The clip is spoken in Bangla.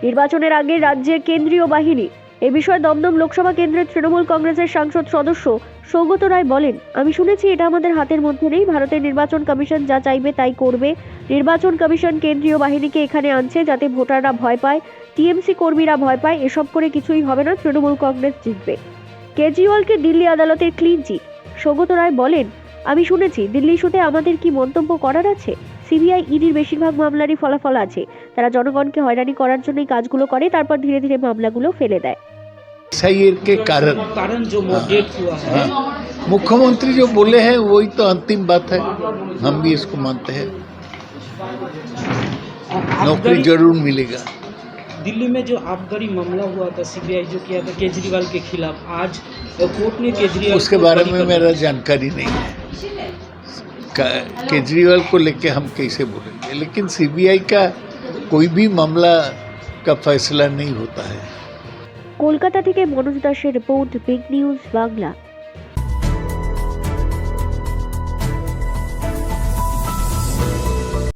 নির্বাচনের আগে রাজ্যে কেন্দ্রীয় বাহিনী এ বিষয়ে দমদম লোকসভা কেন্দ্রের তৃণমূল কংগ্রেসের সাংসদ সদস্য সৌগত রায় বলেন, আমি শুনেছি এটা আমাদের হাতের মধ্যে নেই। ভারতের নির্বাচন কমিশন যা চাইবে তাই করবে। নির্বাচন কমিশন কেন্দ্রীয় বাহিনীকে এখানে আনছে যাতে ভোটাররা ভয় পায়, টিএমসি কর্মীরা ভয় পায়। এসব করে কিছুই হবে না, তৃণমূল কংগ্রেস জিতবে। কেজরিওয়ালকে দিল্লি আদালতের ক্লিন চিট। সৌগত রায় বলেন, আমি শুনেছি দিল্লি ইস্যুতে আমাদের কি মন্তব্য করার আছে? সিবিআই ইডির বেশিরভাগ মামলারই ফলাফল আছে। তারা জনগণকে হয়রানি করার জন্যই কাজগুলো করে, তারপর ধীরে ধীরে মামলাগুলো ফেলে দেয়। सही के कारण जो मॉडरेट हुआ है, मुख्यमंत्री जो बोले हैं वही तो अंतिम बात है। हम भी इसको मानते हैं, नौकरी जरूर मिलेगा। दिल्ली में जो आबकारी मामला हुआ था, सीबीआई जो किया था केजरीवाल के खिलाफ, आज कोर्ट ने केजरीवाल उसके बारे में मेरा जानकारी नहीं है। केजरीवाल को लेके हम कैसे बोलेंगे, लेकिन सीबीआई का कोई भी मामला का फैसला नहीं होता है। কলকাতা থেকে মনোজ দাসের রিপোর্ট, বিগ নিউজ বাংলা।